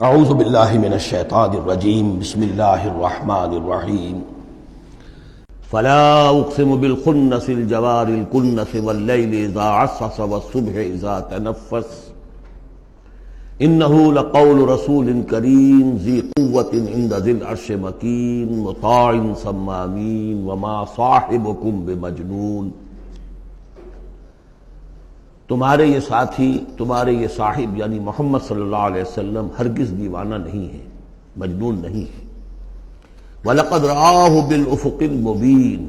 اعوذ باللہ من الشیطان الرجیم بسم اللہ الرحمن الرحیم فلا اقسم بالخنس الجوار الکنس واللیل اذا عسعس والصبح اذا تنفس انہ لقول رسول کریم ذی قوۃ عند ذی العرش مکین مطاع ثم امین وما صاحبکم بمجنون۔ تمہارے یہ ساتھی، تمہارے یہ صاحب یعنی محمد صلی اللہ علیہ وسلم ہرگز دیوانہ نہیں ہے، مجنون نہیں ہے۔ وَلَقَدْ رَآهُ بِالْأُفُقِ الْمُبِينِ،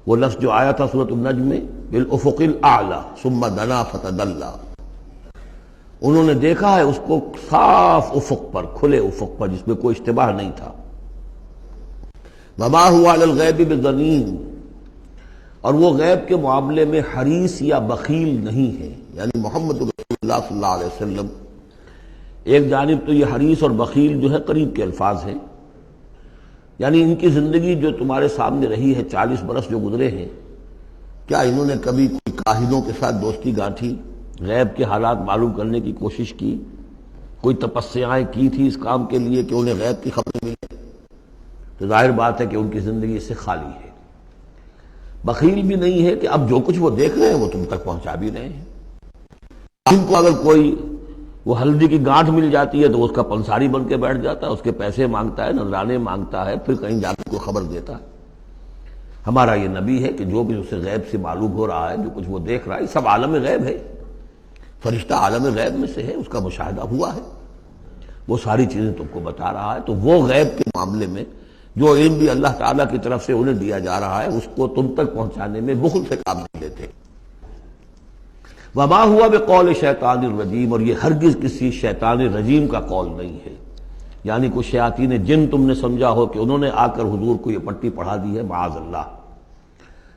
وہ لفظ جو آیا تھا سورۃ النجم میں، بِالْأُفُقِ الْأَعْلَى ثُمَّ دَنَا فَتَدَلَّى، انہوں نے دیکھا ہے اس کو صاف افق پر، کھلے افق پر جس میں کوئی اشتباہ نہیں تھا۔ وَمَا هُوَ عَلَى الْغَيْبِ بِضَنِينٍ، اور وہ غیب کے معاملے میں حریص یا بخیل نہیں ہے، یعنی محمد رسول اللہ صلی اللہ علیہ وسلم ایک جانب تو یہ حریص اور بخیل جو ہے قریب کے الفاظ ہیں، یعنی ان کی زندگی جو تمہارے سامنے رہی ہے، 40 برس جو گزرے ہیں، کیا انہوں نے کبھی کوئی کاہنوں کے ساتھ دوستی گانٹھی، غیب کے حالات معلوم کرنے کی کوشش کی، کوئی تپسیائیں کی تھی اس کام کے لیے کہ انہیں غیب کی خبریں ملیں؟ تو ظاہر بات ہے کہ ان کی زندگی اس سے خالی ہے۔ بخیل بھی نہیں ہے کہ اب جو کچھ وہ دیکھ رہے ہیں وہ تم تک پہنچا بھی رہے ہیں۔ ان کو اگر کوئی وہ ہلدی کی گانٹھ مل جاتی ہے تو اس کا پنساری بن کے بیٹھ جاتا ہے، اس کے پیسے مانگتا ہے، نذرانے مانگتا ہے، پھر کہیں جا کے کوئی خبر دیتا ہے۔ ہمارا یہ نبی ہے کہ جو بھی اسے غیب سے معلوم ہو رہا ہے، جو کچھ وہ دیکھ رہا ہے، سب عالم غیب ہے، فرشتہ عالم غیب میں سے ہے، اس کا مشاہدہ ہوا ہے، وہ ساری چیزیں تم کو بتا رہا ہے۔ تو وہ غیب کے معاملے میں جو علم بھی اللہ تعالیٰ کی طرف سے انہیں دیا جا رہا ہے، اس کو تم تک پہنچانے میں بخل سے کام نہیں لیتے۔ وما ہوا بقول شیطان الرجیم، اور یہ ہرگز کسی شیطان رجیم کا قول نہیں ہے، یعنی کچھ شیاطین جن تم نے سمجھا ہو کہ انہوں نے آ کر حضور کو یہ پٹی پڑھا دی ہے، معاذ اللہ۔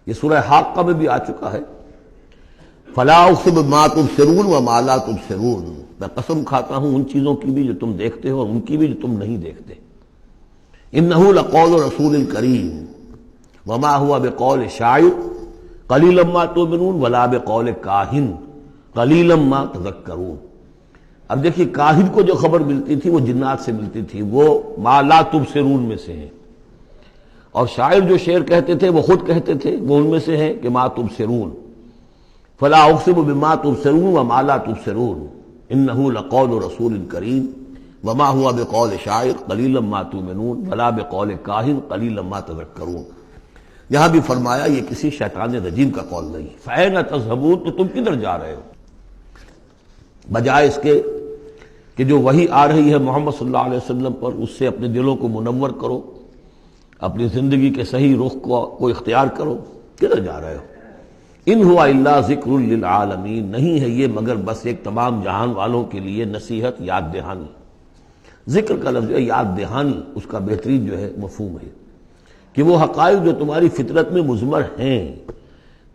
یہ سورہ حاقہ میں بھی آ چکا ہے، فلا اقسم بما تبصرون وما لا تبصرون، میں قسم کھاتا ہوں ان چیزوں کی بھی جو تم دیکھتے ہو اور ان کی بھی جو تم نہیں دیکھتے۔ انہ لقول رسول کریم وما ہوا بقول شاعر قلیلا ما تؤمنون ولا بقول کاہن قلیلا ما تذکرون۔ اب دیکھیے، کاہن کو جو خبر ملتی تھی وہ جنات سے ملتی تھی، وہ ما لا تبصرون میں سے ہیں، اور شاعر جو شعر کہتے تھے وہ خود کہتے تھے، وہ ان میں سے ہیں کہ ما تبصرون۔ فلا اقسم بما تبصرون وما لا تبصرون انہ لقول رسول کریم وما ہوا بقول شاعر قلیلا ما تؤمنون ولا بقول کاہن قلیلا ما تذکرون۔ یہاں بھی فرمایا یہ کسی شیطان رجیم کا قول نہیں۔ فأین تذہبون، تو تم کدھر جا رہے ہو؟ بجائے اس کے کہ جو وحی آ رہی ہے محمد صلی اللہ علیہ وسلم پر، اس سے اپنے دلوں کو منور کرو، اپنی زندگی کے صحیح رخ کو اختیار کرو، کدھر جا رہے ہو؟ ان ہوا الا ذکر للعالمین، نہیں ہے یہ مگر بس ایک تمام جہان والوں کے لیے نصیحت، یاد دہانی۔ ذکر کا لفظ ہے، یاد دہانی اس کا بہترین جو ہے مفہوم ہے کہ وہ حقائق جو تمہاری فطرت میں مضمر ہیں،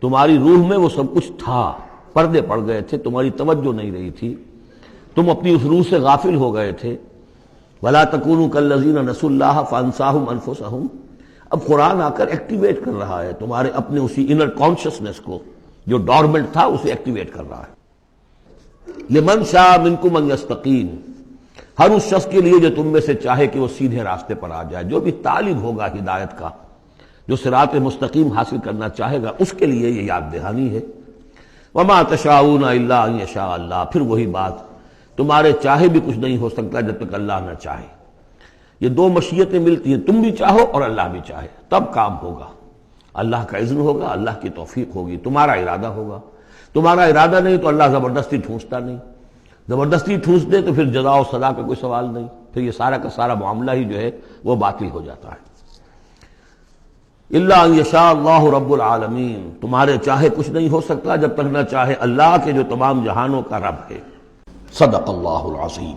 تمہاری روح میں وہ سب کچھ تھا، پردے پڑ گئے تھے، تمہاری توجہ نہیں رہی تھی، تم اپنی اس روح سے غافل ہو گئے تھے۔ وَلَا تَكُونُوا كَالَّذِينَ نَسُوا اللَّهَ فَأَنسَاهُمْ أَنفُسَهُمْ، اب قرآن آ کر ایکٹیویٹ کر رہا ہے تمہارے اپنے اسی انر کانشسنس کو، جو ڈورمنٹ تھا اسے ایکٹیویٹ کر رہا ہے۔ لِمَنْ شَاءَ مِنْكُمْ أَنْ يَسْتَقِيمَ، ہر اس شخص کے لیے جو تم میں سے چاہے کہ وہ سیدھے راستے پر آ جائے، جو بھی طالب ہوگا ہدایت کا، جو صراط مستقیم حاصل کرنا چاہے گا، اس کے لیے یہ یاد دہانی ہے۔ وما تشاءون الا ان یشاء اللہ، پھر وہی بات، تمہارے چاہے بھی کچھ نہیں ہو سکتا جب تک اللہ نہ چاہے۔ یہ دو مشیتیں ملتی ہیں، تم بھی چاہو اور اللہ بھی چاہے، تب کام ہوگا۔ اللہ کا اذن ہوگا، اللہ کی توفیق ہوگی، تمہارا ارادہ ہوگا۔ تمہارا ارادہ نہیں تو اللہ زبردستی ٹھونستا نہیں، زبردستی ٹھونس دے تو پھر جزا و سزا کا کوئی سوال نہیں، پھر یہ سارا کا سارا معاملہ ہی جو ہے وہ باطل ہو جاتا ہے۔ الا ان یشاء اللہ رب العالمین، تمہارے چاہے کچھ نہیں ہو سکتا جب تک نہ چاہے اللہ کے جو تمام جہانوں کا رب ہے۔ صدق اللہ العظیم۔